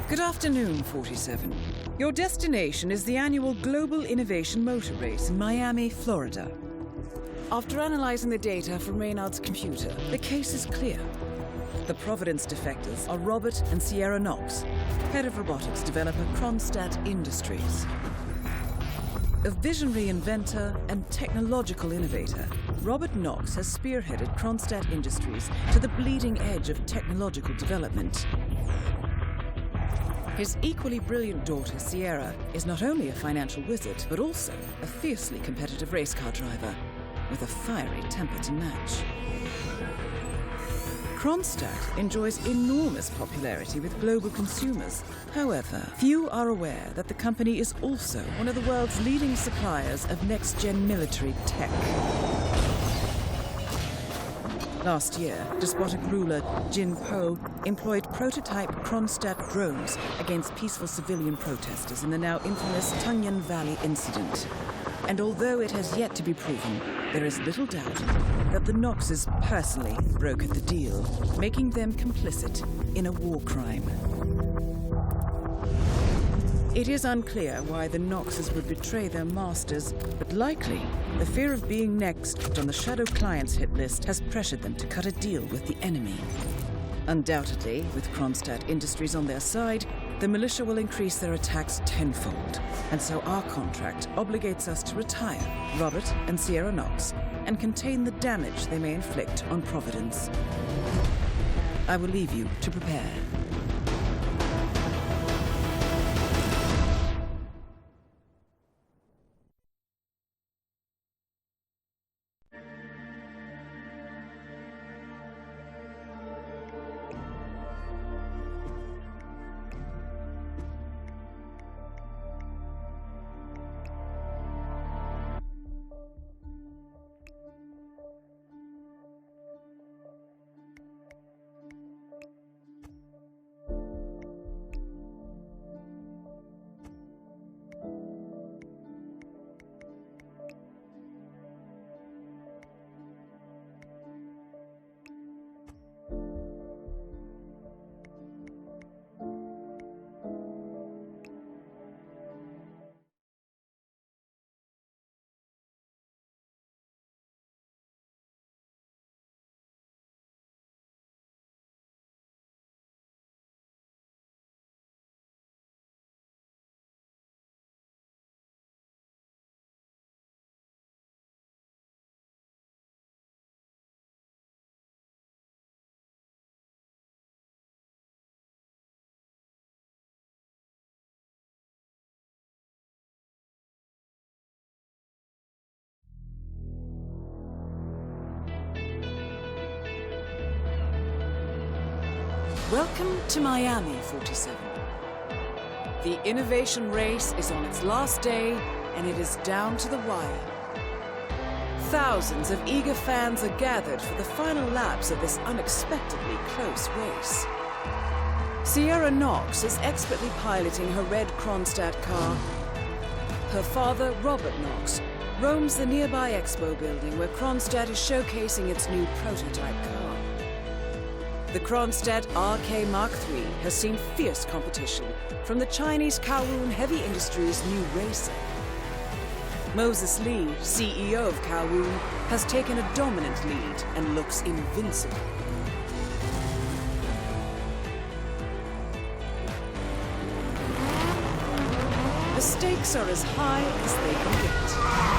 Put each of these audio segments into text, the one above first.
Good afternoon, 47. Your destination is the annual Global Innovation Motor Race in Miami, Florida. After analyzing the data from Reynard's computer, the case is clear. The Providence defectors are Robert and Sierra Knox, head of robotics developer Kronstadt Industries. A visionary inventor and technological innovator, Robert Knox has spearheaded Kronstadt Industries to the bleeding edge of technological development. His equally brilliant daughter, Sierra, is not only a financial wizard, but also a fiercely competitive race car driver with a fiery temper to match. Kronstadt enjoys enormous popularity with global consumers. However, few are aware that the company is also one of the world's leading suppliers of next-gen military tech. Last year, despotic ruler Jin Po employed prototype Kronstadt drones against peaceful civilian protesters in the now infamous Tungan Valley incident. And although it has yet to be proven, there is little doubt that the Knoxes personally brokered the deal, making them complicit in a war crime. It is unclear why the Knoxes would betray their masters, but likely the fear of being next on the Shadow Clients hit list has pressured them to cut a deal with the enemy. Undoubtedly, with Kronstadt Industries on their side, the militia will increase their attacks tenfold, and so our contract obligates us to retire Robert and Sierra Knox and contain the damage they may inflict on Providence. I will leave you to prepare. Welcome to Miami, 47. The innovation race is on its last day, and it is down to the wire. Thousands of eager fans are gathered for the final laps of this unexpectedly close race. Sierra Knox is expertly piloting her red Kronstadt car. Her father, Robert Knox, roams the nearby expo building where Kronstadt is showcasing its new prototype car. The Kronstadt RK Mark III has seen fierce competition from the Chinese Kowloon Heavy Industries' new racer. Moses Lee, CEO of Kowloon, has taken a dominant lead and looks invincible. The stakes are as high as they can get.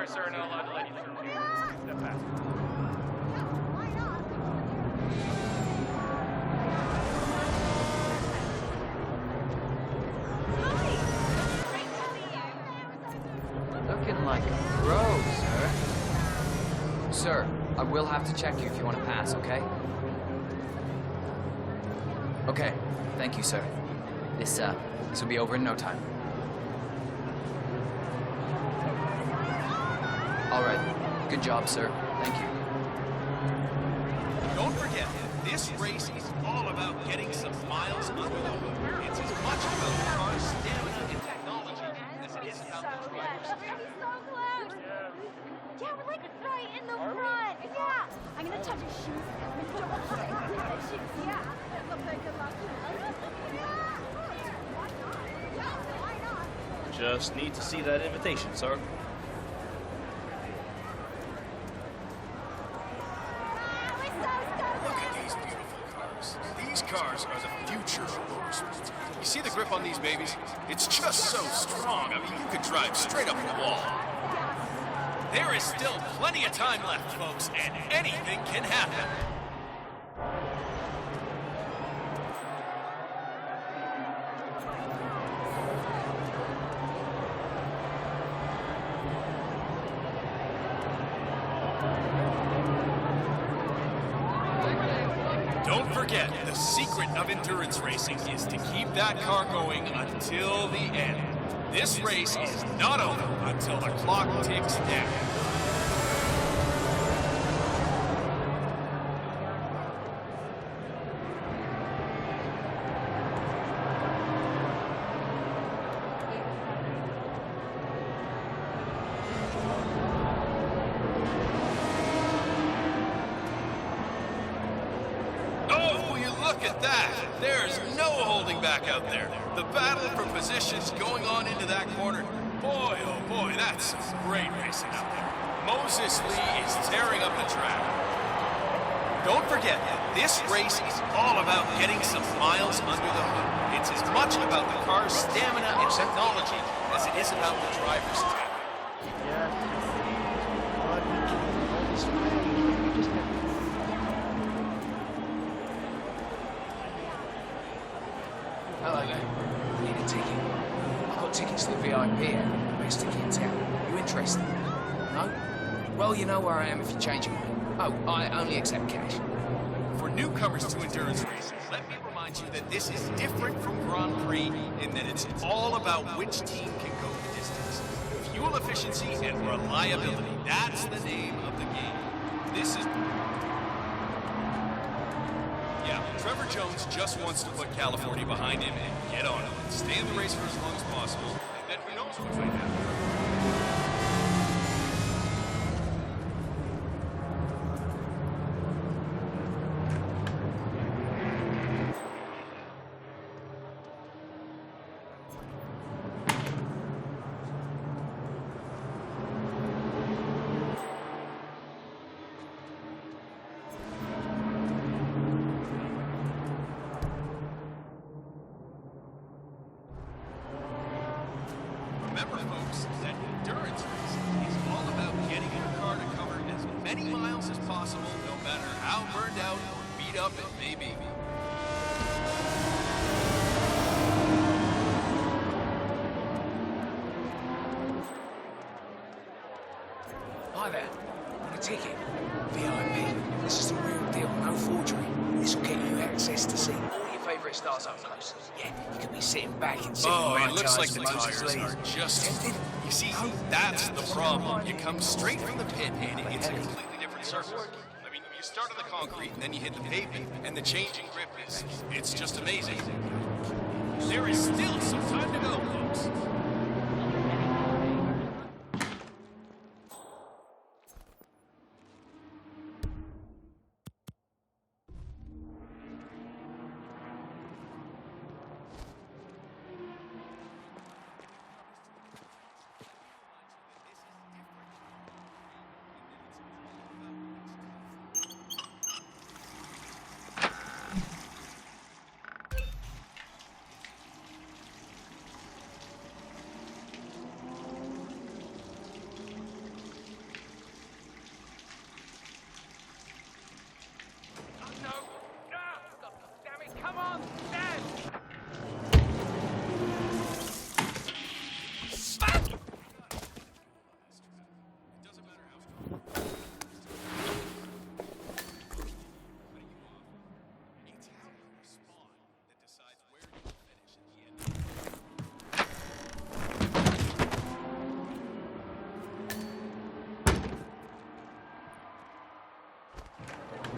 Sorry, sir, not allowed to let you through here. Step back. Looking like a pro, sir. Sir, I will have to check you if you want to pass, okay? Okay, thank you, sir. This will be over in no time. All right, good job, sir. Thank you. Don't forget, this race is all about getting some miles under the hood. It's as much about the car's stamina and technology as it is about the driver's We're so close! Yeah, we're like right in the front! Yeah! I'm gonna touch his shoes now. His shoes, yeah. That looks like good luck. Why not? Just need to see that invitation, sir. Look at these beautiful cars. These cars are the future of motorsports. You see the grip on these babies? It's just so strong. I mean, you could drive straight up the wall. There is still plenty of time left, folks, and anything can happen. Don't forget, the secret of endurance racing is to keep that car going until the end. This race is not over until the clock ticks down. Oh, you look at that! There's no holding back out there. The battle for positions going on into that corner. Boy, oh boy, that's some great racing out there. Moses Lee is tearing up the track. Don't forget, this race is all about getting some miles under the hood. It's as much about the car's stamina and technology as it is about the driver's traffic. Hello there. I need a ticket. I've got tickets to the VIP area. Best ticket in town. You interested? No? Well, you know where I am if you change your mind. Oh, I only accept cash. For newcomers to endurance racing, let me remind you that this is different from Grand Prix in that it's all about which team can go the distance. Fuel efficiency and reliability, that's the name of the game. This is... Yeah, Trevor Jones just wants to put California behind him and get on it. Stay in the race for as long as possible, and then who knows what might happen. Remember, folks, that endurance racing is all about getting your car to cover as many miles as possible, no matter how burned out or beat up it may be. Hi there. Want a ticket? VIP. This is the real deal, no forgery. This will get you access to see all your favourite stars up close. Yeah, you can be sitting back and sitting Oh, my it looks like tires the to Moses tires Lee's. are just... Tempted? You see, that's the problem. You come straight from the pit, and it's a completely different surface. I mean, you start on the concrete, and then you hit the pavement, and the change in grip is... It's just amazing. There is still some time to go, folks.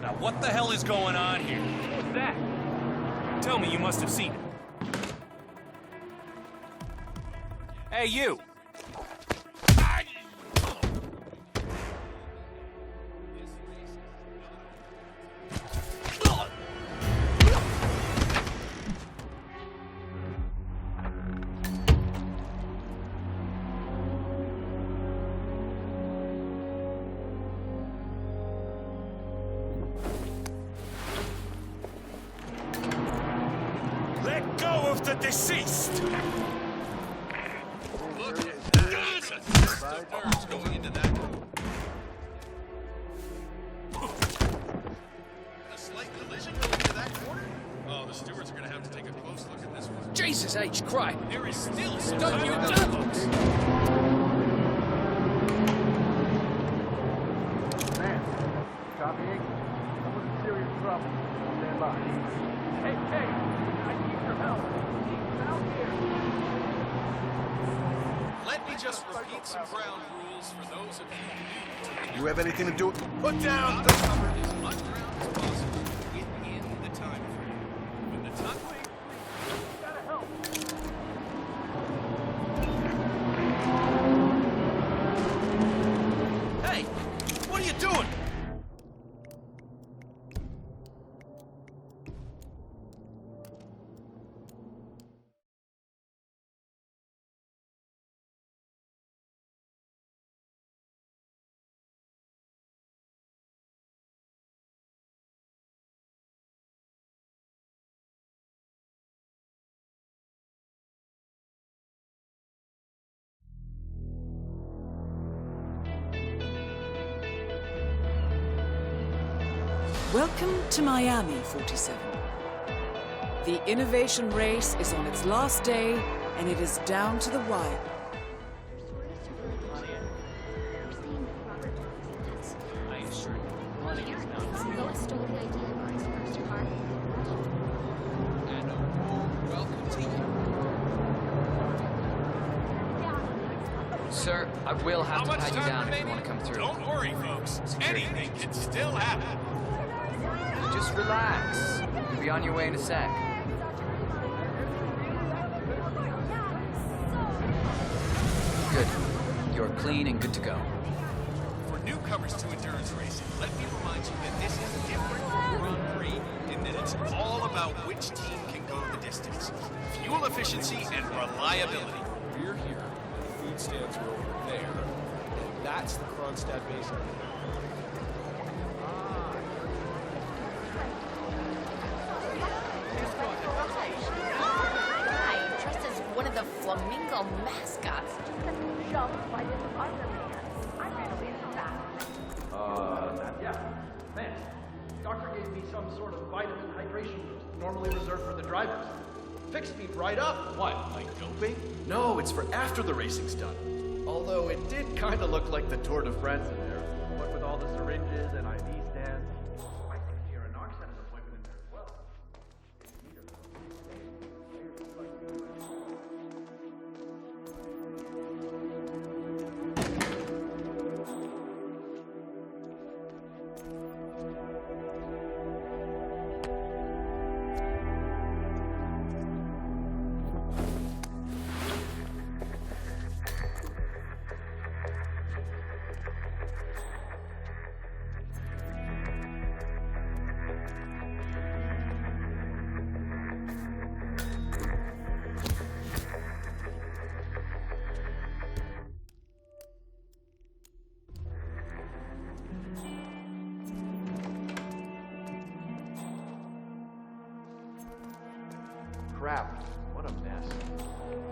Now what the hell is going on here? What's that? Tell me you must have seen it. Hey, you! Let go of the deceased! Look at that. That's a nest of nerves going into that. A slight collision going into that corner? Oh, the stewards are going to have to take a close look at this one. Jesus H. Christ! There is still some Don't time you in dare! those books. Man, copying. Someone's in serious trouble. Stand by. Hey, I need your help. He's out here. Let me just repeat some ground rules for those of you new to You have anything to do with... Put down the cover as much ground as possible within the time frame. When the time Gotta help. Hey, what are you doing? Welcome to Miami, 47. The innovation race is on its last day, and it is down to the wire. I assure you, money is not. Lois stole the idea for his first car. And a warm welcome to you. Sir, I will have How to much pat you time down if you remaining? want to come through. Don't worry, folks. Security. Anything can still happen. Just relax. You'll be on your way in a sec. Good. You're clean and good to go. For newcomers to endurance racing, let me remind you that this is different from Grand Prix in that it's all about which team can go the distance. Fuel efficiency and reliability. We're here, the food stands are over there, and that's the Kronstadt Basin. Hi, dressed as one of the flamingo mascots. Yeah. Man, doctor gave me some sort of vitamin hydration boost, normally reserved for the drivers. Fixed me right up. What, like doping? No, it's for after the racing's done. Although it did kind of look like the Tour de France in there. What with all the syringes and IV stands. I think Sierra Knox had an appointment in there as well. Crap, what a mess.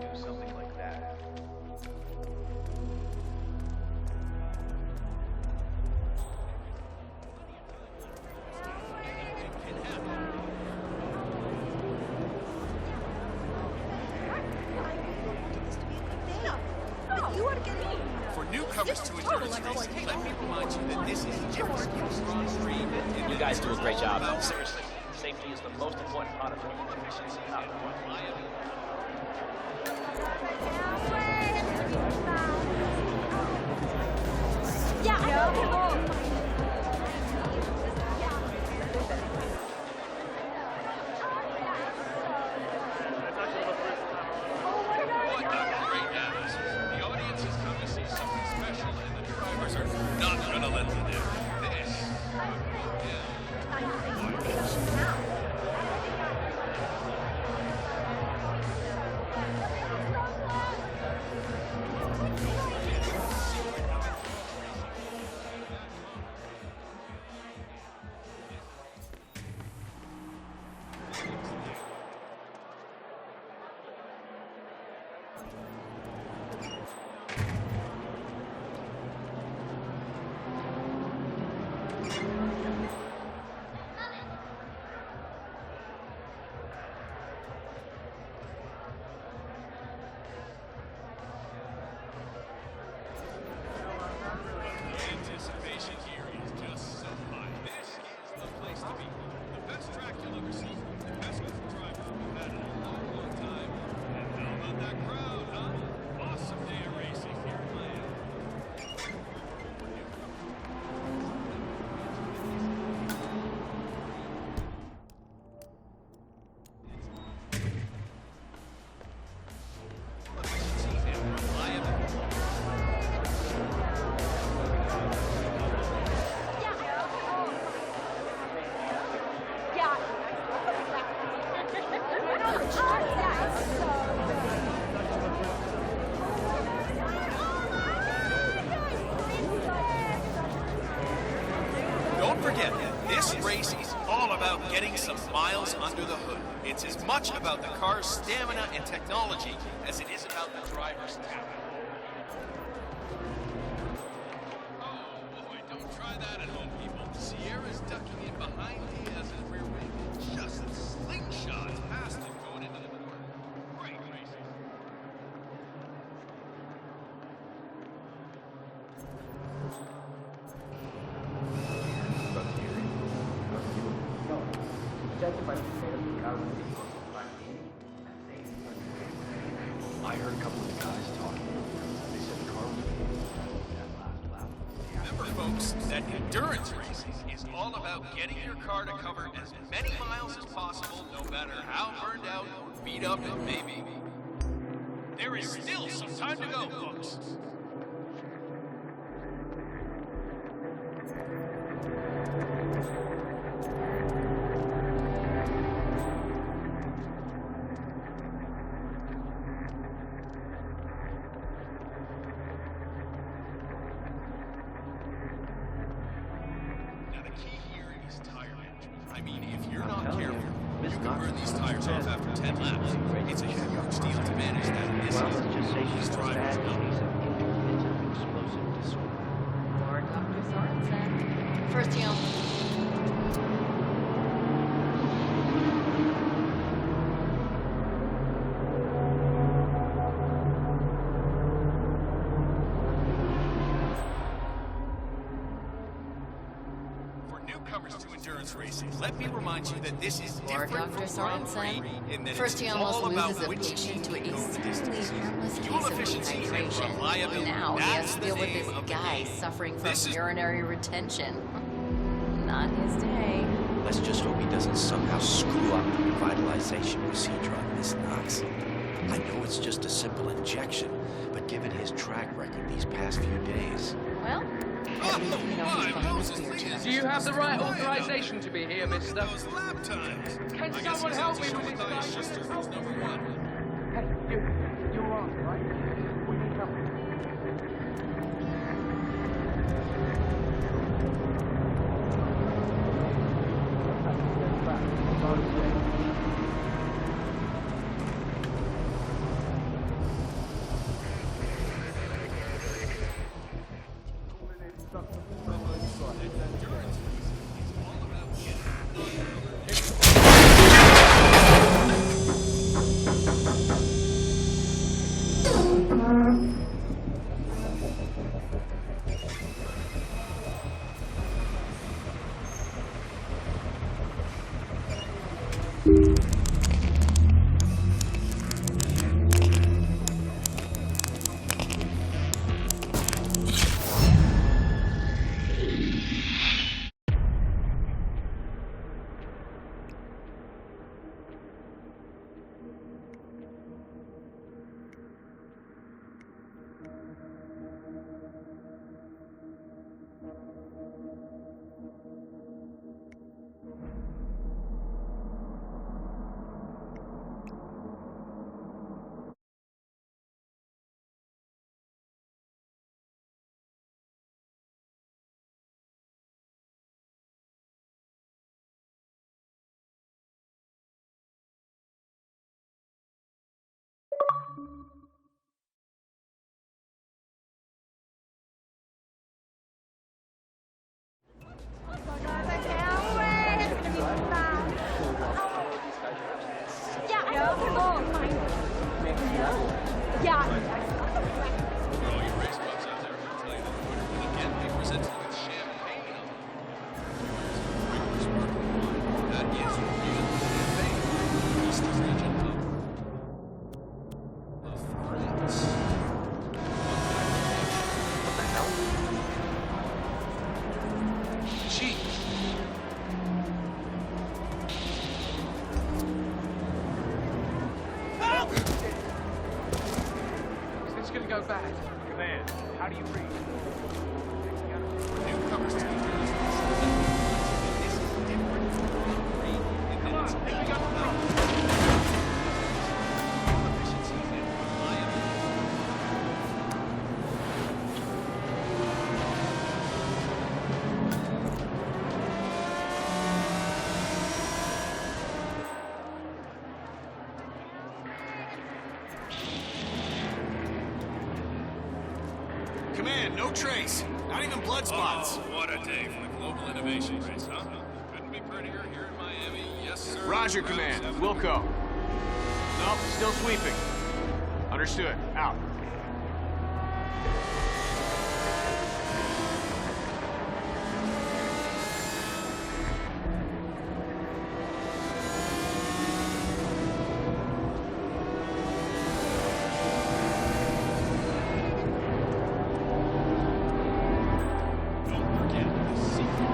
Do something like that. For newcomers to endurance racing, let me remind you that this is different from Grand Prix. in You that guys it's do a great all job. about Seriously, safety is the most important part of fuel efficiency. reliability. Yeah, I know. forget, this race is all about getting some miles under the hood. It's as much about the car's stamina and technology as it is about the driver's talent. Oh boy, don't try that at home, people. Sierra's ducking in behind Diaz's rear wing. Just slingshots past him going into the corner. Great racing. I heard a couple of the guys talking. They said the car was that last lap. Remember, folks, that endurance racing is all about getting your car to cover as many miles as possible, no matter how burned out or beat up it may be. There is still some time to go, folks. Now, the key here is tire management. I mean, if you're not careful, you can burn these tires off after 10 laps. It's a huge deal to manage that in this these drivers know. Or Dr. Sorensen. First you. For newcomers to endurance racing, let me remind you that this is Or different Dr. from Grand Prix Sorensen. in that First it's he all almost about loses a which patient team to a can go the seemingly distance. harmless Fuel case of efficiency and dehydration. reliability. Now he That's has to the deal with name this of the guy game. suffering from This is- urinary retention. Not his day. Let's just hope he doesn't somehow screw up the revitalization procedure on Miss Knox. I know it's just a simple injection, but given his track record these past few days... Well, at least we know he's fine with beer Do you have the right authorization to be here, mister? Those lap times. Can I guess someone he's help out me to with show this Dice guy? just who's number one. Hey, you're all right? We need help. Yeah. For all you race buffs out there, I'll tell you that the winner will again be presented with champagne on the regular sparkling wine. That is real champagne. East region of France. What the hell? Gee. Is this gonna go bad? Command, how do you read? For newcomers trace. Not even blood spots. Oh, what a day for the global innovation race, huh? Couldn't be prettier here in Miami. Yes, sir. Roger, Round Command. 7. Wilco. Nope, still sweeping. Understood. Out. Don't forget the secret.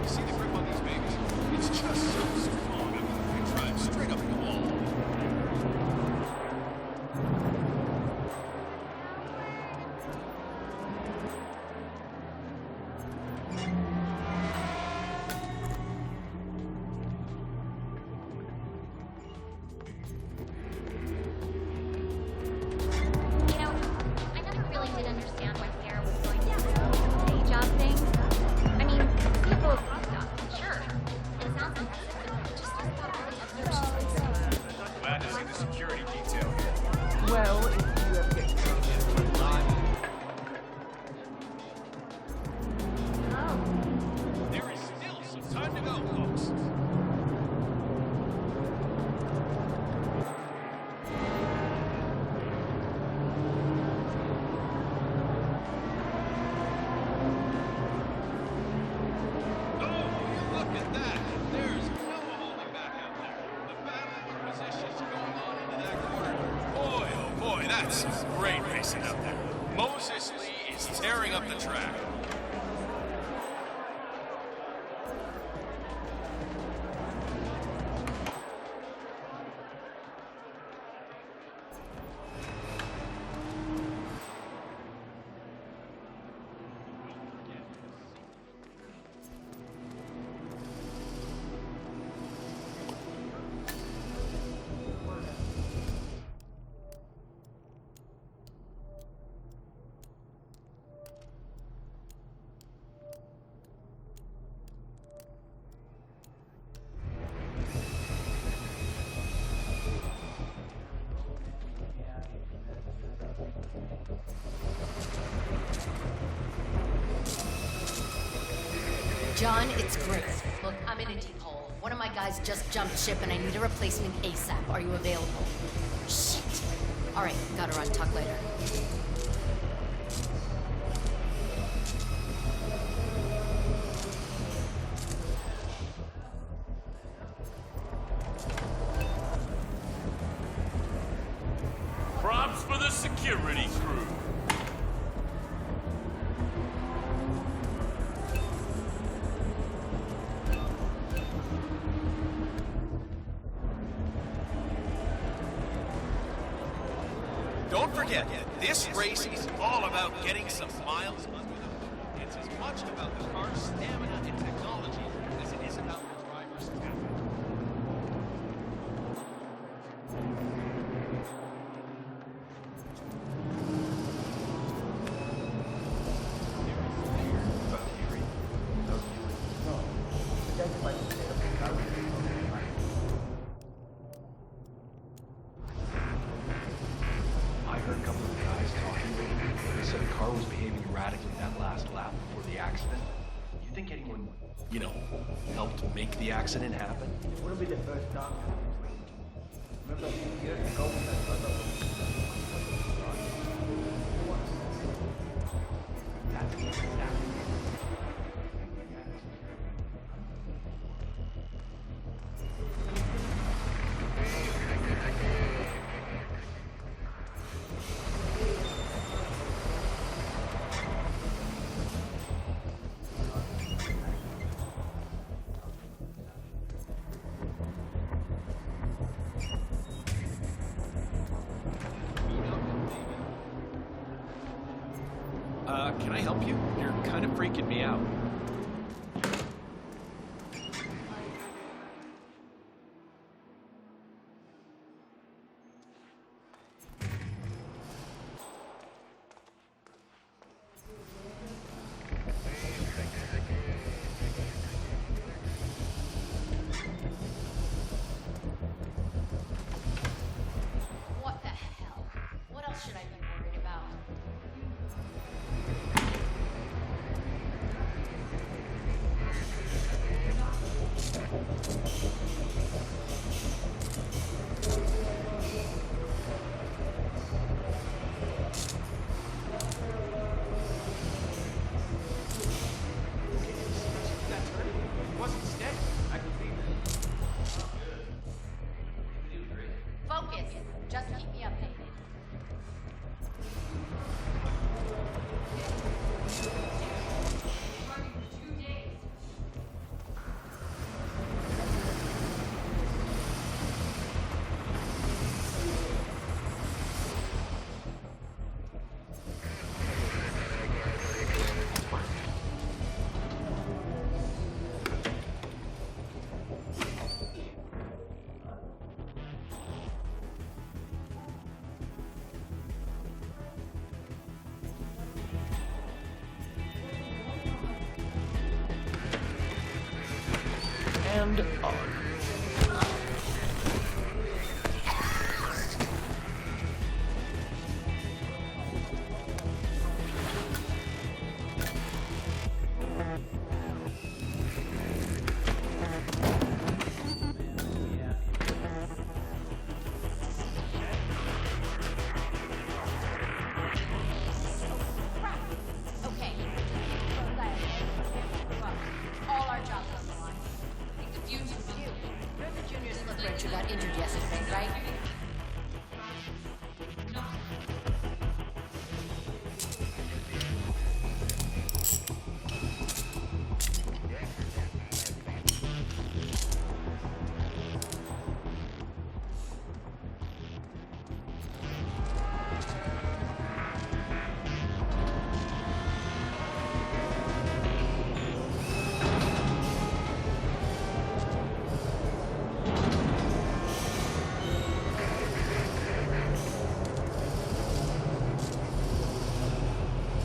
See the grip on these babies? It's just so strong. I mean, drive straight up the wall. You know, I never really did understand why Sarah was going down this day job thing. I mean, CFO of stuff, sure. It sounds impressive, but just not really up there she's Glad to see the security detail here. Well, if you ever get thrown into a line, There is still some time to go, folks. Oh, look at that. There's no holding back out there. The battle for positions going on into that corner. Boy, oh boy, that's some great racing out there. Moses Lee is tearing up the track. John, it's Grace. Look, I'm in a deep hole. One of my guys just jumped ship and I need a replacement ASAP. Are you available? Shit. All right, gotta run. Talk later. Props for the security crew. Don't forget, this race is all about getting some miles under the hood. It's as much about the car's stamina and technology as it is about the driver's talent. I heard a couple of guys talking. They said the car was behaving erratically that last lap before the accident. You think anyone, helped make the accident happen? it wouldn't be the first time. Remember a few years ago when that brother That's exactly. can I help you? You're kind of freaking me out. What the hell? What else should I be worried about? Focus. Just keep me updated. And on. Okay. All our jobs on the line. Think the fuse with you. You're the junior slip wrench who got injured yesterday, right?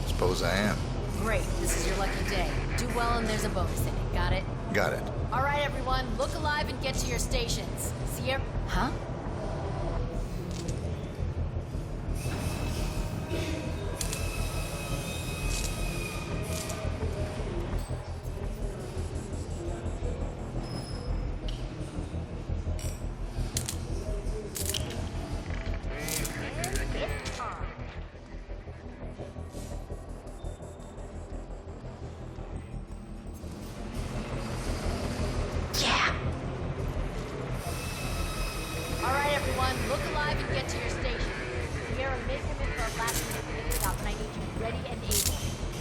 Suppose I am. Great. This is your lucky day. Do well and there's a bonus in it. Got it? Got it. All right, everyone. Look alive and get to your stations. Sierra... Huh? All right, everyone, look alive and get to your station. Sierra may come in for a last-minute pit stop, and I need you ready and able.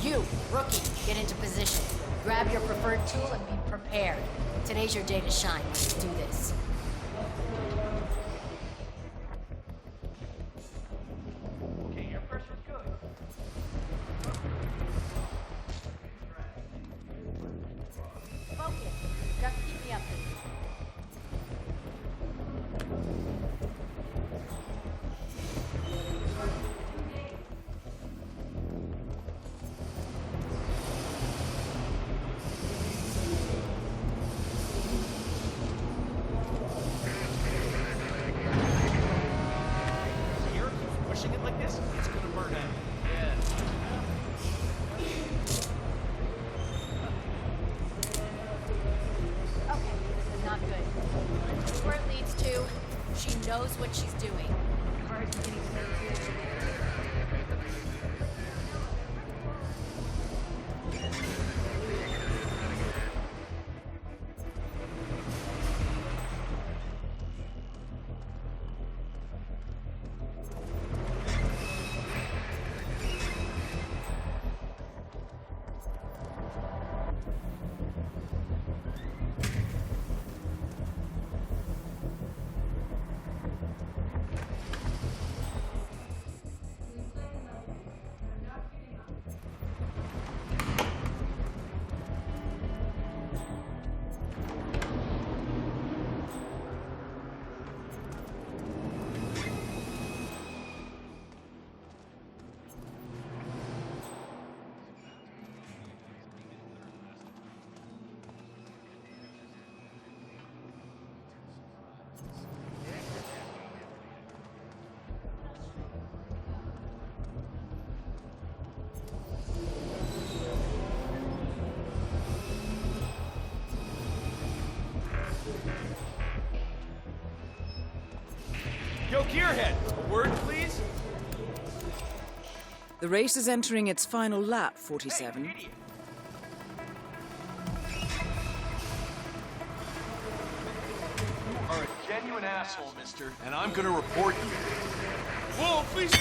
You, rookie, get into position. Grab your preferred tool and be prepared. Today's your day to shine. Let's do this. Okay, your pressure's good. Focus. Just keep me updated. spearhead. A word, please? The race is entering its final lap, 47. Hey, idiot. You are a genuine asshole, mister, and I'm gonna report you. Whoa, please!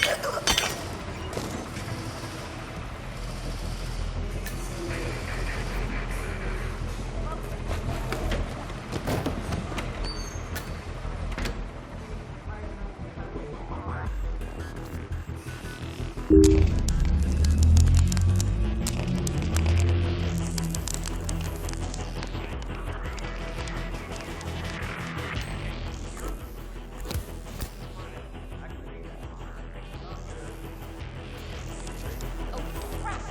Oh, crap!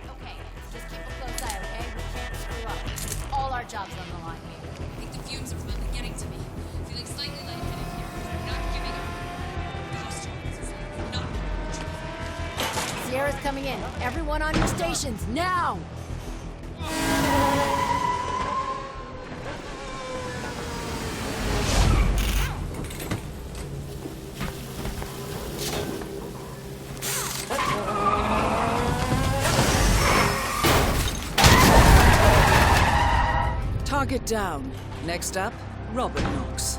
Okay, just keep a close eye, okay? We can't screw up. All our jobs on the line here. I think the fumes are finally getting to me. Feeling slightly lightheaded here. I'm not giving up. Posture is not. Sierra's coming in. Everyone on your stations, now! Target down. Next up, Robert Knox.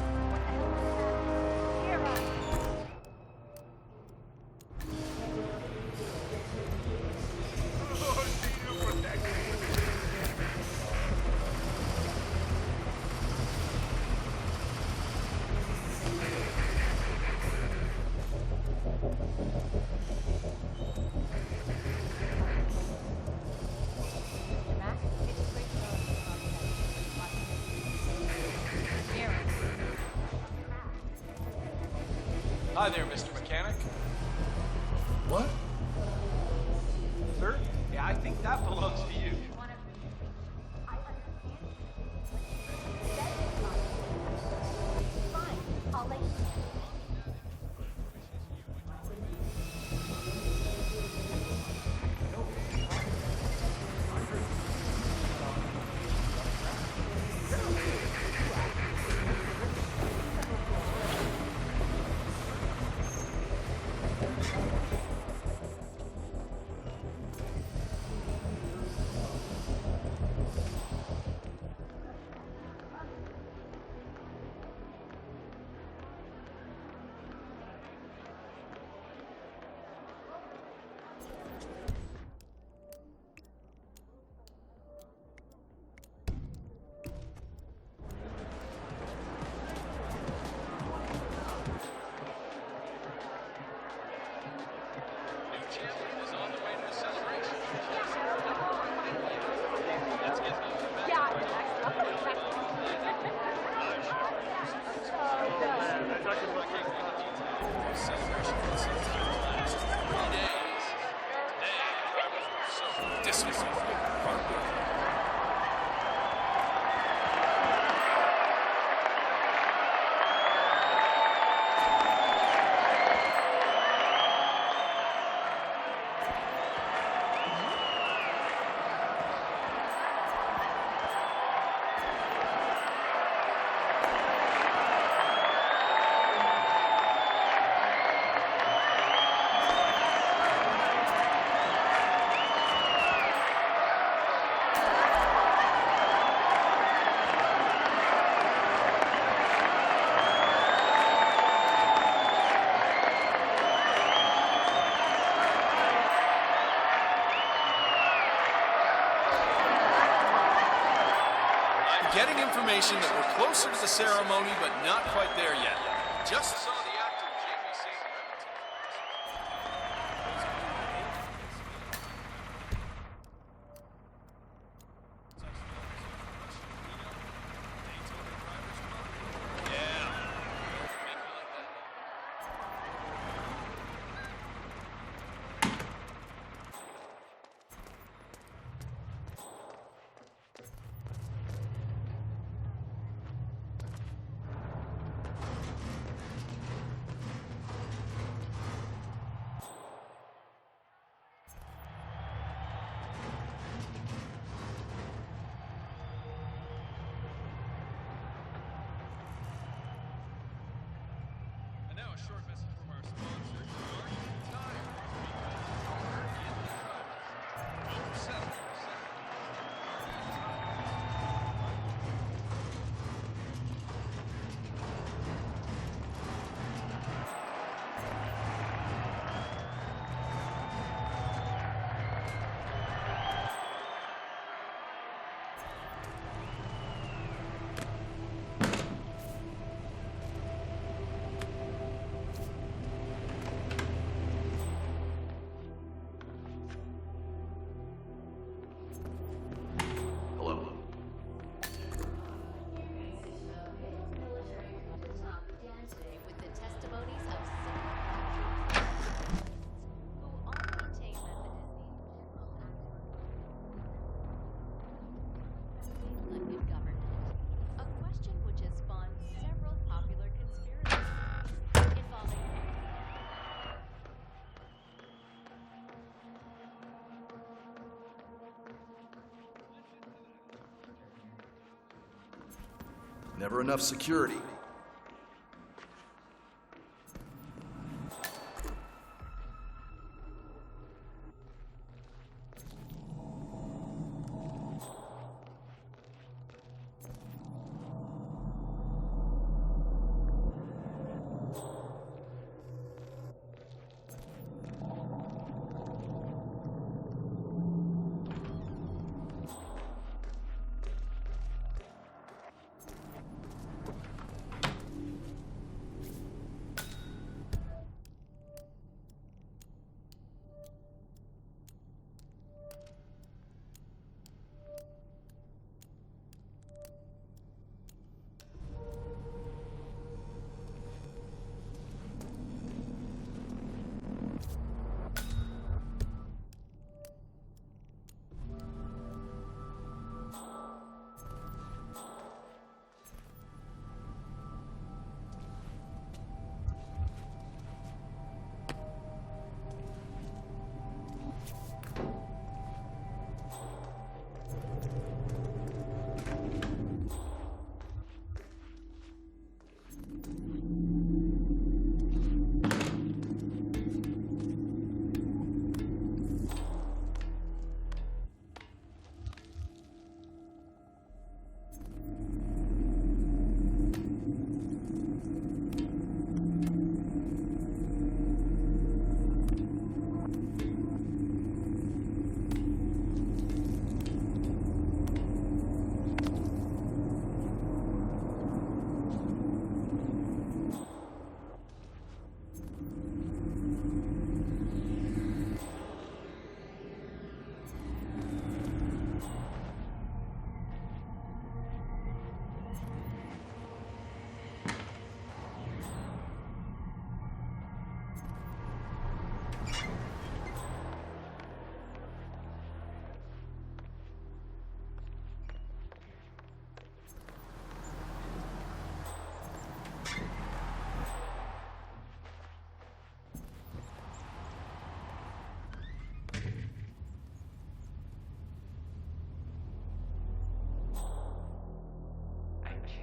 Hi there, Mr. Mechanic. What? Sir? Yeah, I think that belongs to you. Getting information that we're closer to the ceremony, but not quite there yet. Just saw the actor Jamie St. Never enough security.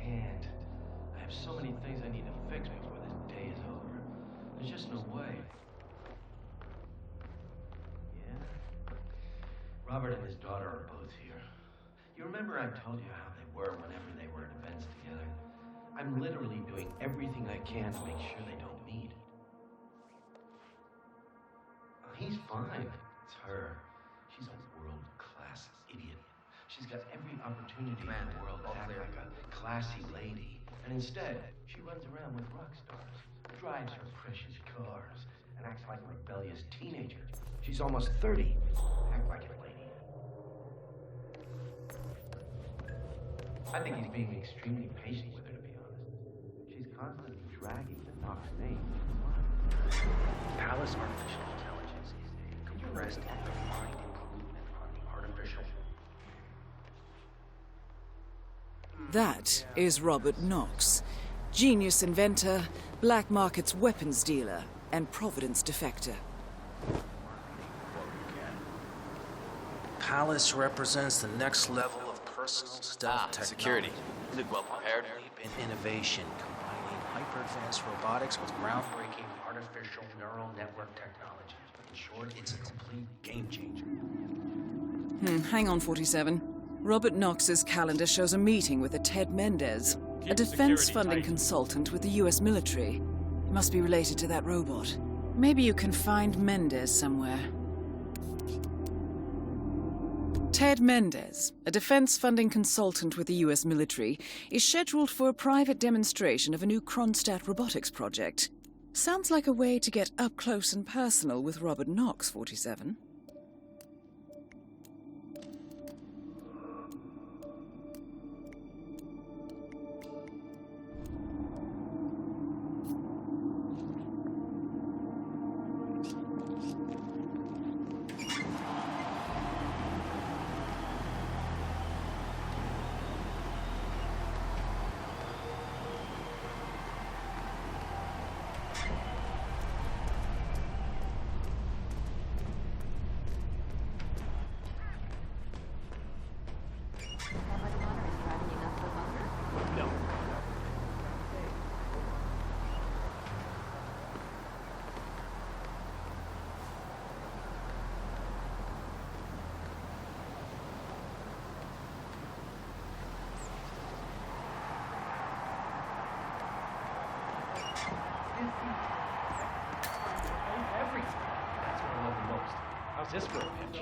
can't. I have so many things I need to fix before this day is over. There's just no way. Yeah? Robert and his daughter are both here. You remember I told you how they were whenever they were at events together? I'm literally doing everything I can to make sure they don't meet. Oh, he's fine. It's her. She's a world-class idiot. She's got every opportunity in the world to act like a classy lady. And instead, she runs around with rock stars, drives her precious cars, and acts like a rebellious teenager. She's almost 30. Act like it, lady. I think he's being extremely patient with her, to be honest. She's constantly dragging the Knox name. Palace Artificial Intelligence is a compressed and refined improvement on the artificial. That is Robert Knox, genius inventor, black markets weapons dealer, and Providence defector. Palace represents the next level of personal stealth technology. Security. You look well prepared. Leap in innovation, combining hyper-advanced robotics with groundbreaking artificial neural network technology. In short, it's a complete game changer. Hang on, 47. Robert Knox's calendar shows a meeting with a Ted Mendez, a defense funding consultant with the US military. He must be related to that robot. Maybe you can find Mendez somewhere. Ted Mendez, a defense funding consultant with the US military, is scheduled for a private demonstration of a new Kronstadt robotics project. Sounds like a way to get up close and personal with Robert Knox, 47. just for a pinch.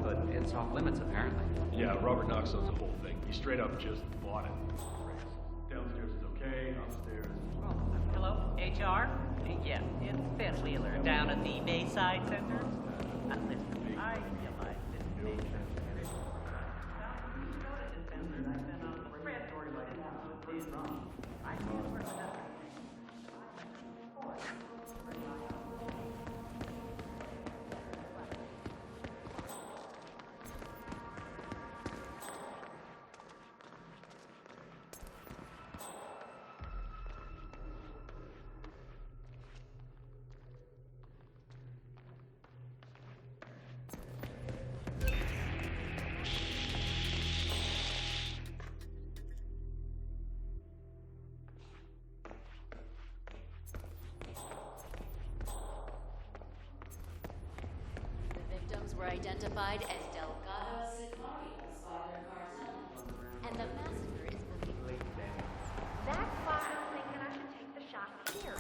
But it's off limits, apparently. Yeah, Robert Knox owns the whole thing. He straight up just bought it. Downstairs is okay, upstairs. Hello, HR? Yeah, it's Ben Wheeler down at the Bayside Center. Listen, I realize this nation. Were identified as Delgado Sicarios by their cartel. And the massacre is believed. That's why I'm thinking I should take the shot here.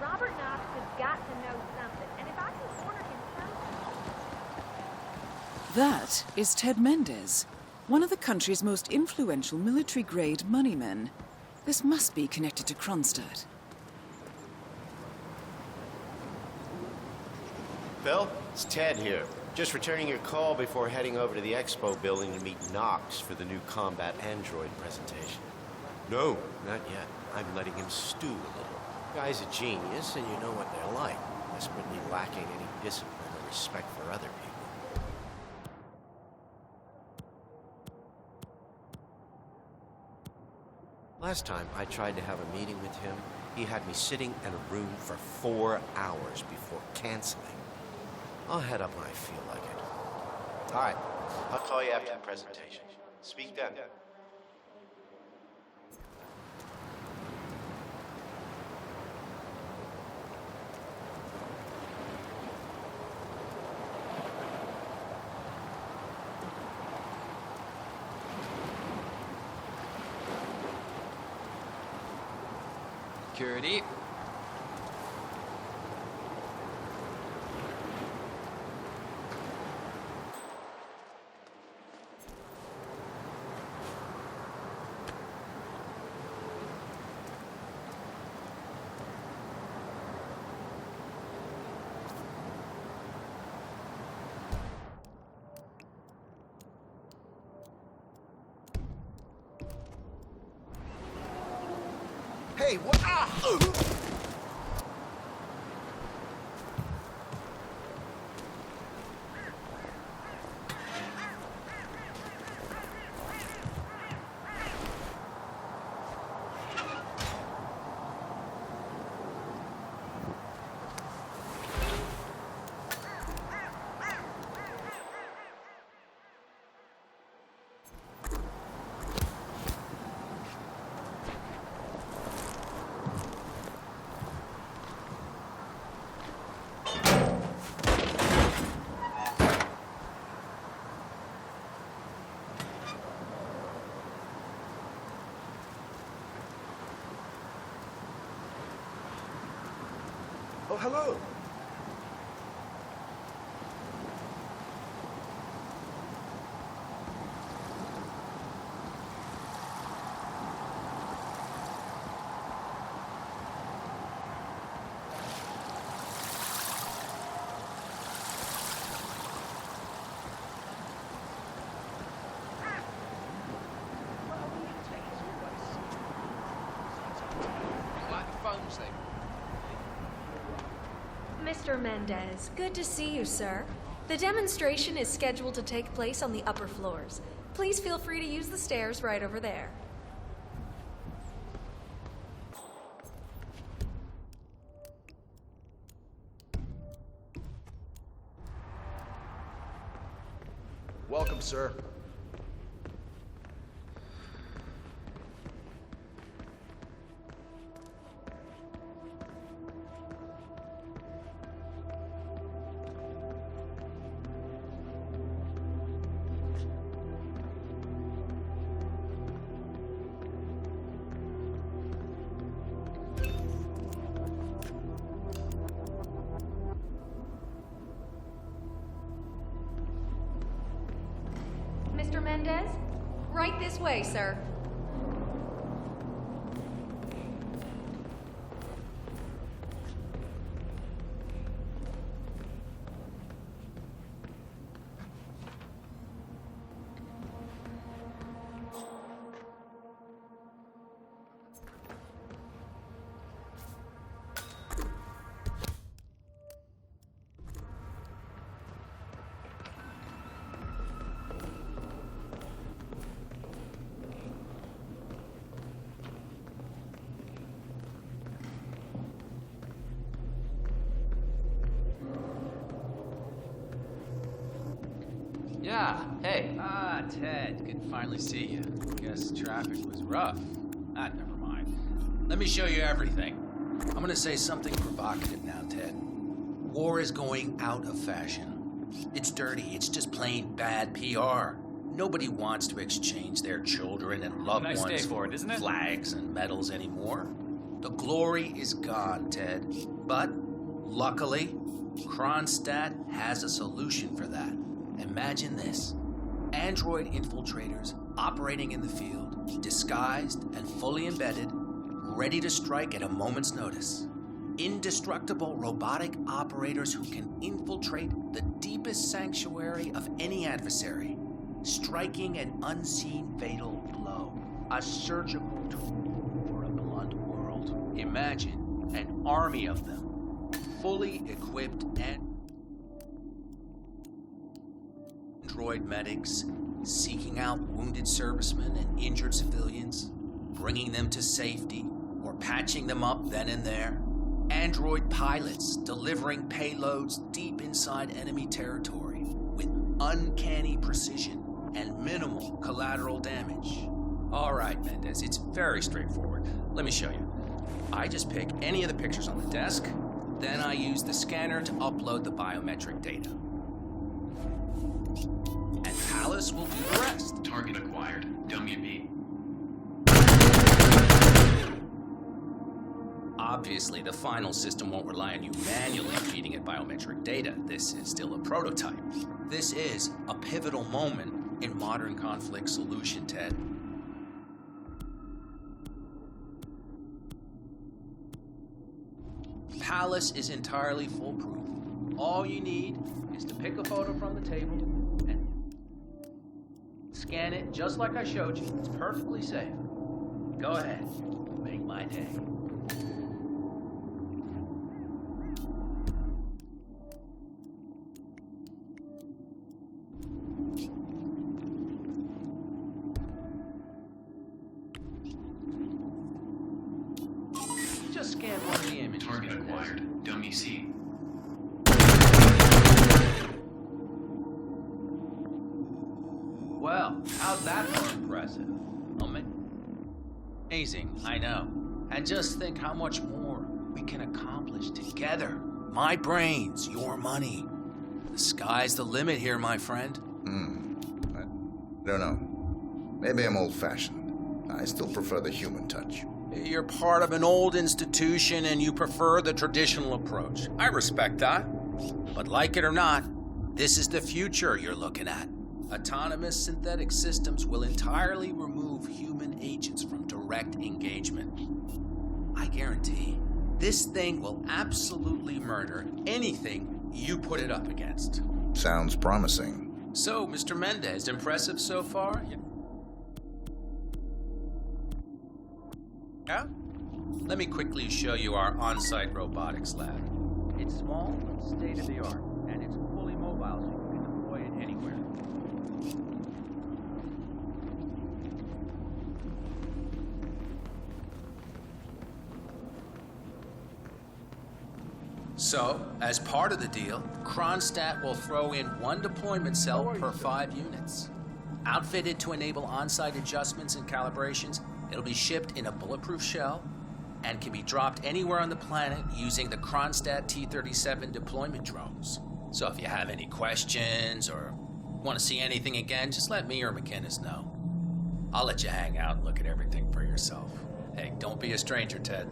Robert Knox has got to know something, and if I can order him something... That is Ted Mendez, one of the country's most influential military-grade moneymen. This must be connected to Kronstadt. Bill, it's Ted here. Just returning your call before heading over to the expo building to meet Knox for the new combat android presentation. No, not yet. I'm letting him stew a little. Guy's a genius, and you know what they're like. Desperately lacking any discipline or respect for other people. Last time I tried to have a meeting with him, he had me sitting in a room for 4 hours before canceling. I'll head up when I feel like it. All right. I'll call you after the presentation. Speak then. Security. Hey, what? Ah! Oh, hello. Like the phones they Mr. Mendez, good to see you, sir. The demonstration is scheduled to take place on the upper floors. Please feel free to use the stairs right over there. Welcome, sir. Mendez? Right this way, sir. Yeah, hey. Ah, Ted, good to finally see you. Guess traffic was rough. Ah, never mind. Let me show you everything. I'm gonna say something provocative now, Ted. War is going out of fashion. It's dirty, it's just plain bad PR. Nobody wants to exchange their children and loved Nice ones day for it, isn't it? flags and medals anymore. The glory is gone, Ted. But, luckily, Kronstadt has a solution for that. Imagine this. Android infiltrators operating in the field, disguised and fully embedded, ready to strike at a moment's notice. Indestructible robotic operators who can infiltrate the deepest sanctuary of any adversary, striking an unseen fatal blow. A surgical tool for a blunt world. Imagine an army of them, fully equipped and Android medics, seeking out wounded servicemen and injured civilians, bringing them to safety or patching them up then and there. Android pilots delivering payloads deep inside enemy territory with uncanny precision and minimal collateral damage. All right, Mendez, it's very straightforward. Let me show you. I just pick any of the pictures on the desk, then I use the scanner to upload the biometric data. And Palace will do the rest. Target acquired. WB. Obviously, the final system won't rely on you manually feeding it biometric data. This is still a prototype. This is a pivotal moment in modern conflict solution, Ted. Palace is entirely foolproof. All you need is to pick a photo from the table and scan it just like I showed you. It's perfectly safe. Go ahead. Make my day. Just scan one of the images. Target acquired. Dummy C. Well, how's that for impressive? Amazing, I know. And just think how much more we can accomplish together. My brains, your money. The sky's the limit here, my friend. I don't know. Maybe I'm old-fashioned. I still prefer the human touch. You're part of an old institution and you prefer the traditional approach. I respect that. But like it or not, this is the future you're looking at. Autonomous synthetic systems will entirely remove human agents from direct engagement. I guarantee this thing will absolutely murder anything you put it up against. Sounds promising. So, Mr. Mendez, impressive so far? Yeah? Let me quickly show you our on-site robotics lab. It's small, state-of-the-art, and it's fully mobile, so you can deploy it anywhere. So, as part of the deal, Kronstadt will throw in one deployment cell per 5 units. Outfitted to enable on-site adjustments and calibrations, it'll be shipped in a bulletproof shell and can be dropped anywhere on the planet using the Kronstadt T-37 deployment drones. So if you have any questions or want to see anything again, just let me or McInnes know. I'll let you hang out and look at everything for yourself. Hey, don't be a stranger, Ted.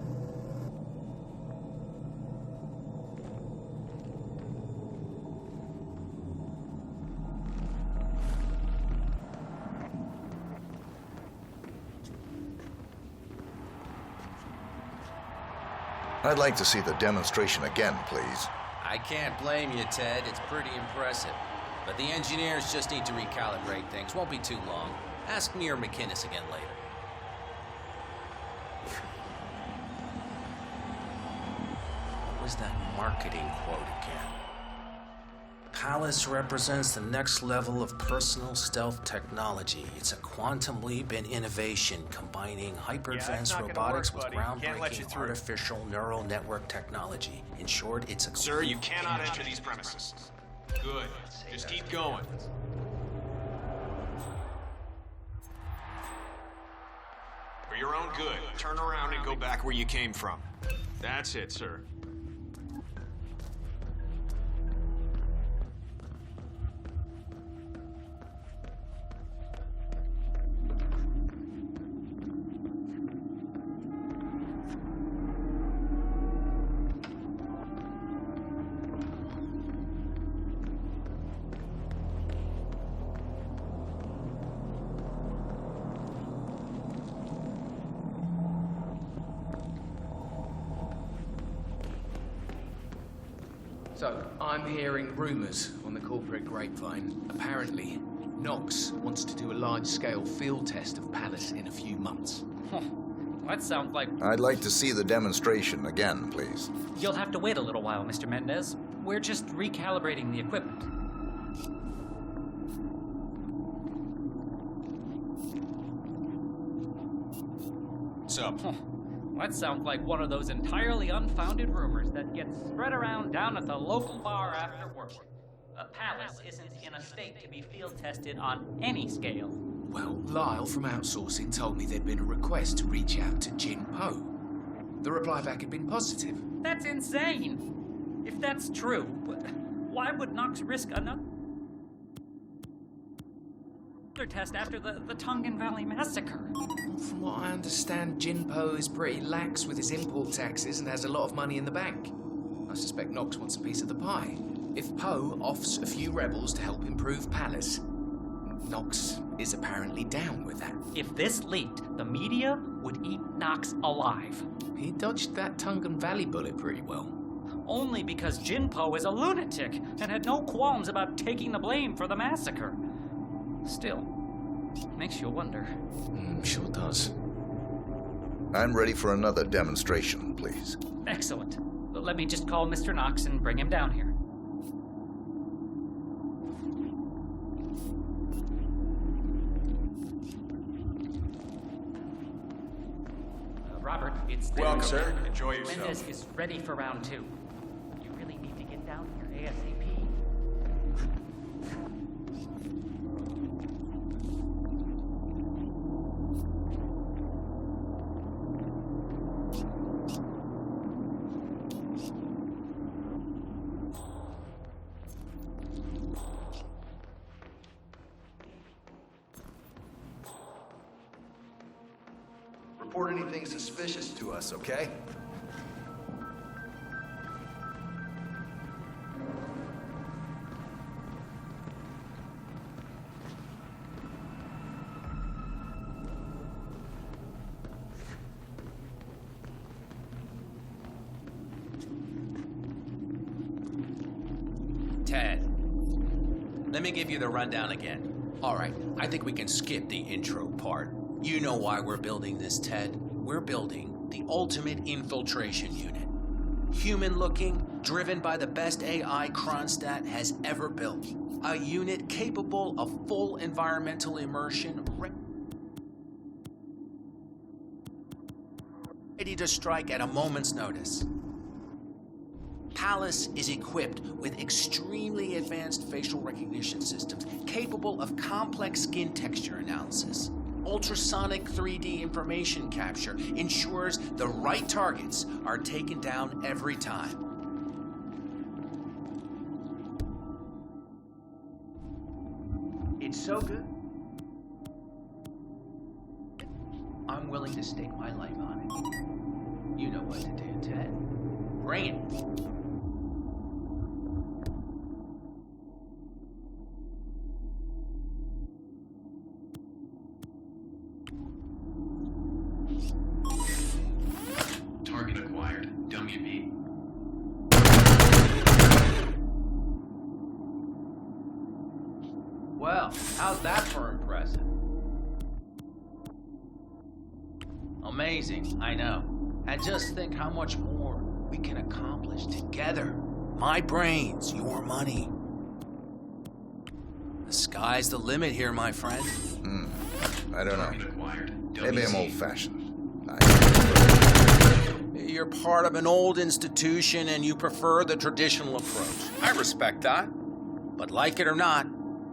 I'd like to see the demonstration again, please. I can't blame you, Ted. It's pretty impressive. But the engineers just need to recalibrate things. Won't be too long. Ask me or McInnes again later. What was that marketing quote again? Palace represents the next level of personal stealth technology. It's a quantum leap in innovation, combining hyper-advanced robotics with groundbreaking artificial neural network technology. In short, it's a... Sir, you cannot enter these premises. Good. Just keep going. For your own good, turn around and go back where you came from. That's it, sir. So, I'm hearing rumors on the corporate grapevine. Apparently, Knox wants to do a large-scale field test of Palace in a few months. That sounds like... I'd like to see the demonstration again, please. You'll have to wait a little while, Mr. Mendez. We're just recalibrating the equipment. So, That sounds like one of those entirely unfounded rumors that get spread around down at the local bar after work. A Palace isn't in a state to be field tested on any scale. Well, Lyle from outsourcing told me there'd been a request to reach out to Jin Po. The reply back had been positive. That's insane! If that's true, why would Knox risk another test after the Tongan Valley massacre? From what I understand, Jin Po is pretty lax with his import taxes and has a lot of money in the bank. I suspect Knox wants a piece of the pie. If Po offers a few rebels to help improve Palace, Knox is apparently down with that. If this leaked, the media would eat Knox alive. He dodged that Tongan Valley bullet pretty well. Only because Jin Po is a lunatic and had no qualms about taking the blame for the massacre. Still, makes you wonder. Sure does. I'm ready for another demonstration, please. Excellent. Let me just call Mr. Knox and bring him down here. Robert, it's... Welcome, sir. Enjoy yourself. Mendez is ready for round 2. You really need to get down here ASAP. Report anything suspicious to us, okay? Ted, let me give you the rundown again. All right, I think we can skip the intro part. You know why we're building this, Ted. We're building the ultimate infiltration unit. Human-looking, driven by the best AI Kronstadt has ever built. A unit capable of full environmental immersion, ready to strike at a moment's notice. Palace is equipped with extremely advanced facial recognition systems capable of complex skin texture analysis. Ultrasonic 3D information capture ensures the right targets are taken down every time. It's so good, I'm willing to stake my life on it. You know what to do, Ted. Bring it. Target acquired. Dummy WB. Well, how's that for impressive? Amazing, I know. And just think how much more we can accomplish together. My brains, your money. The sky's the limit here, my friend. I don't know. Maybe I'm old-fashioned. You're part of an old institution and you prefer the traditional approach. I respect that. But like it or not,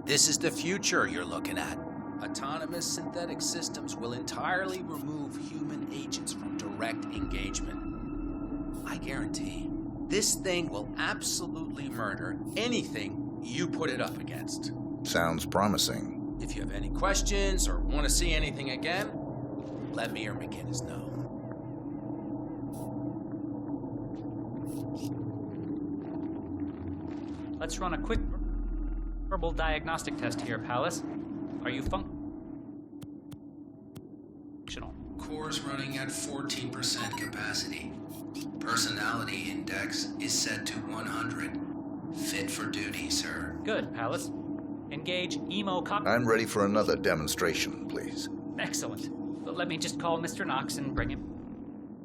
this is the future you're looking at. Autonomous synthetic systems will entirely remove human agents from direct engagement. I guarantee this thing will absolutely murder anything you put it up against. Sounds promising. If you have any questions or want to see anything again, let me or McGinnis know. Let's run a quick verbal diagnostic test here, Palace. Are you functional? Core's running at 14% capacity. Personality index is set to 100. Fit for duty, sir. Good, Palace. Engage emo cop. I'm ready for another demonstration, please. Excellent. But let me just call Mr. Knox and bring him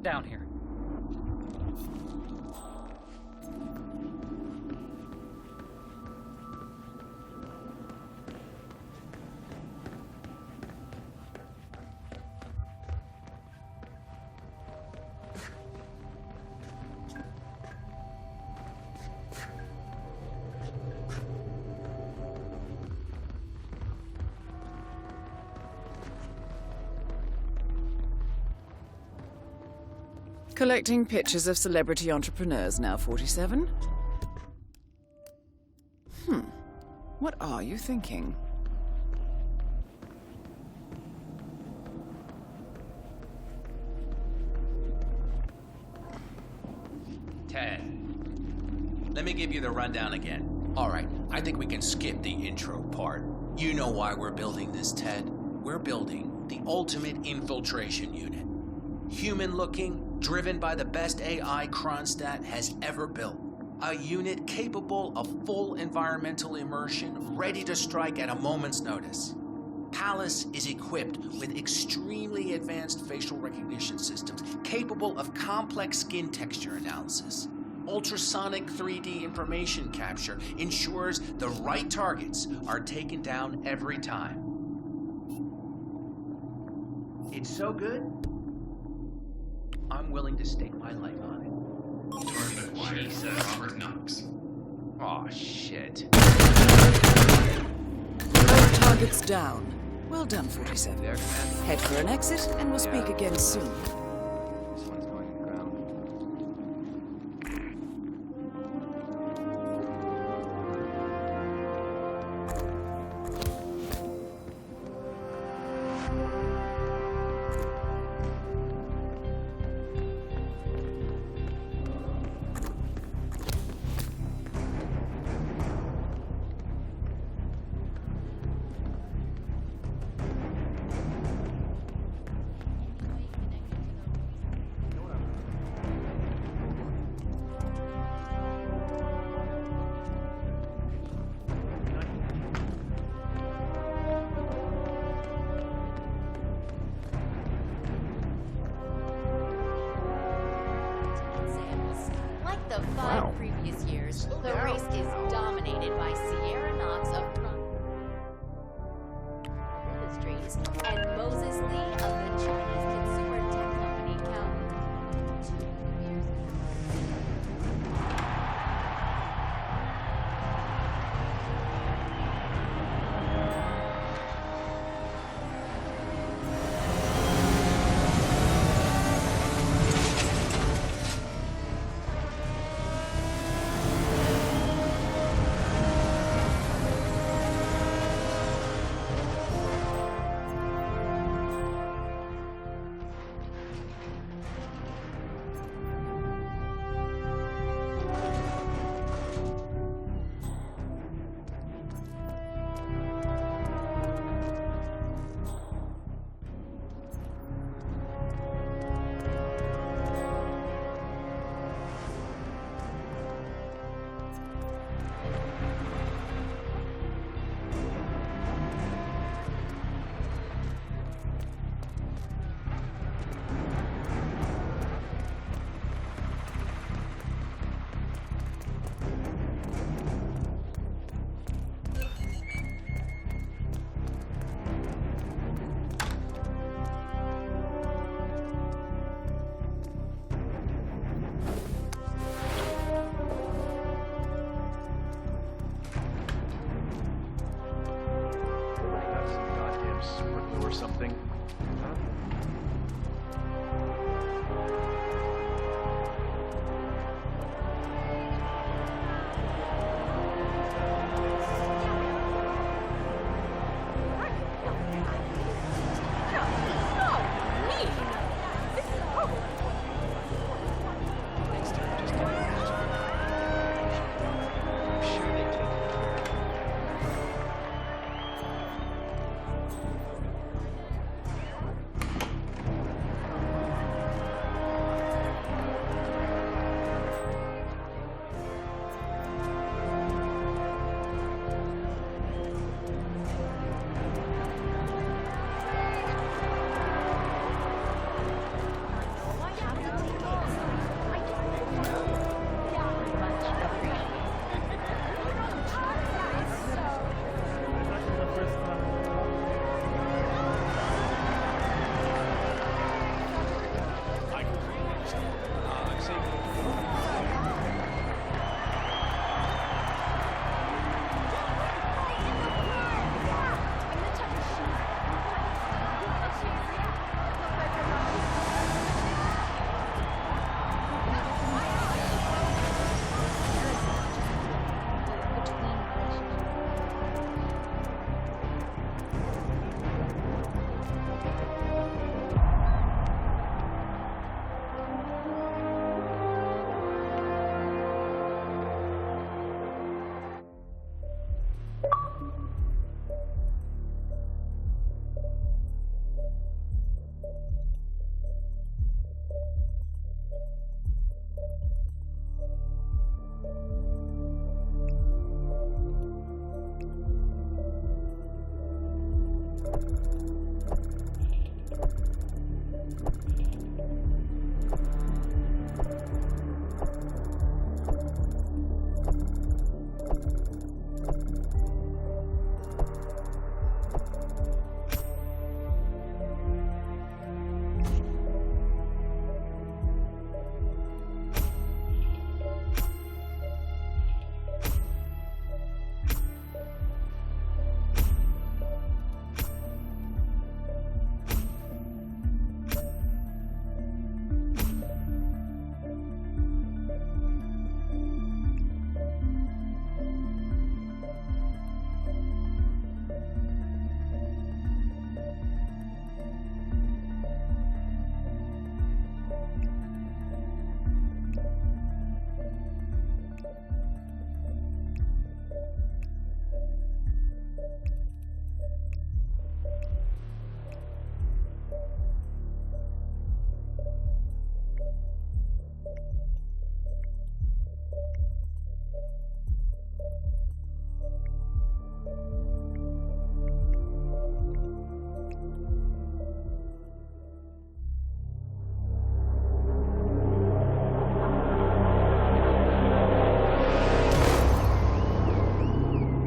down here. Collecting pictures of celebrity entrepreneurs now, 47. What are you thinking? Ted, let me give you the rundown again. All right, I think we can skip the intro part. You know why we're building this, Ted. We're building the ultimate infiltration unit. Human-looking, driven by the best AI Kronstadt has ever built. A unit capable of full environmental immersion, ready to strike at a moment's notice. Palace is equipped with extremely advanced facial recognition systems, capable of complex skin texture analysis. Ultrasonic 3D information capture ensures the right targets are taken down every time. It's so good, I'm willing to stake my life on it. Target acquired. Robert Knox. Aw, shit. Both targets down. Well done, 47. Head for an exit, and we'll speak again soon. This one's going to ground. Like the 5 previous years, the race is dominated by Sierra Knox of Industries and Moses Lee of the Chinese consumer tech company Cao. or something? Huh?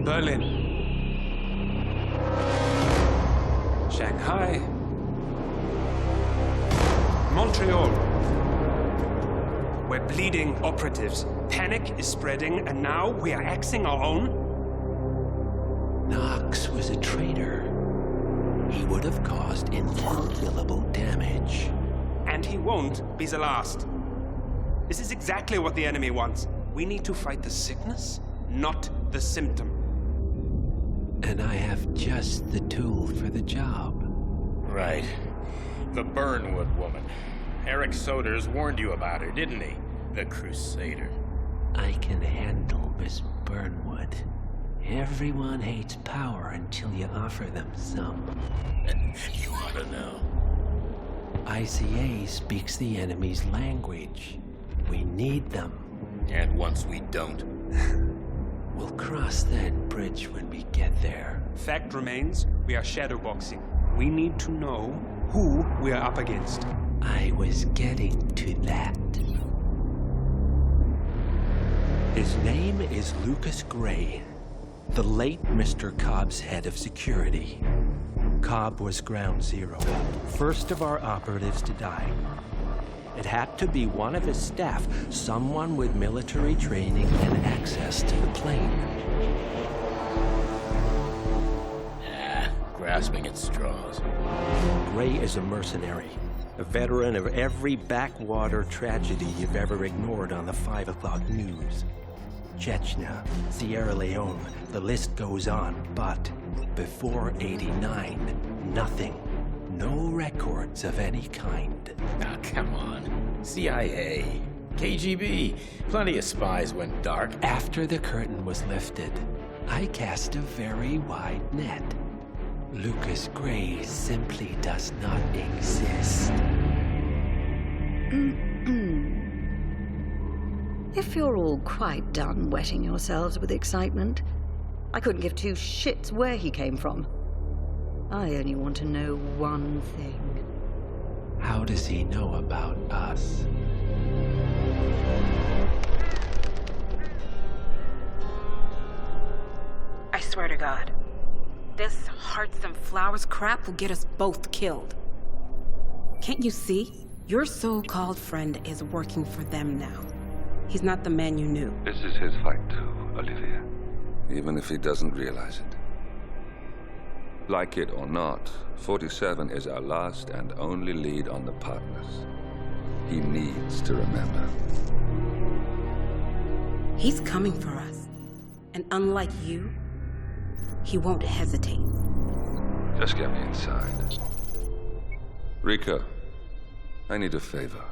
Berlin, Shanghai, Montreal. We're bleeding operatives. Panic is spreading, and now we are axing our own? Knox was a traitor. He would have caused incalculable damage. And he won't be the last. This is exactly what the enemy wants. We need to fight the sickness, not the symptom. And I have just the tool for the job. Right. The Burnwood woman. Eric Soders warned you about her, didn't he? The Crusader. I can handle Miss Burnwood. Everyone hates power until you offer them some. You ought to know. ICA speaks the enemy's language. We need them. And once we don't? We'll cross that bridge when we get there. Fact remains, we are shadowboxing. We need to know who we are up against. I was getting to that. His name is Lucas Gray, the late Mr. Cobb's head of security. Cobb was ground zero, first of our operatives to die. It had to be one of his staff, someone with military training and access to the plane. grasping at straws. Gray is a mercenary, a veteran of every backwater tragedy you've ever ignored on the 5 o'clock news. Chechnya, Sierra Leone, the list goes on, but before '89, nothing. No records of any kind. Now, come on. CIA, KGB, plenty of spies went dark. After the curtain was lifted, I cast a very wide net. Lucas Gray simply does not exist. If you're all quite done wetting yourselves with excitement, I couldn't give two shits where he came from. I only want to know one thing. How does he know about us? I swear to God, this hearts and flowers crap will get us both killed. Can't you see? Your so-called friend is working for them now. He's not the man you knew. This is his fight too, Olivia. Even if he doesn't realize it. Like it or not, 47 is our last and only lead on the partners. He needs to remember. He's coming for us. And unlike you, he won't hesitate. Just get me inside. Rico, I need a favor.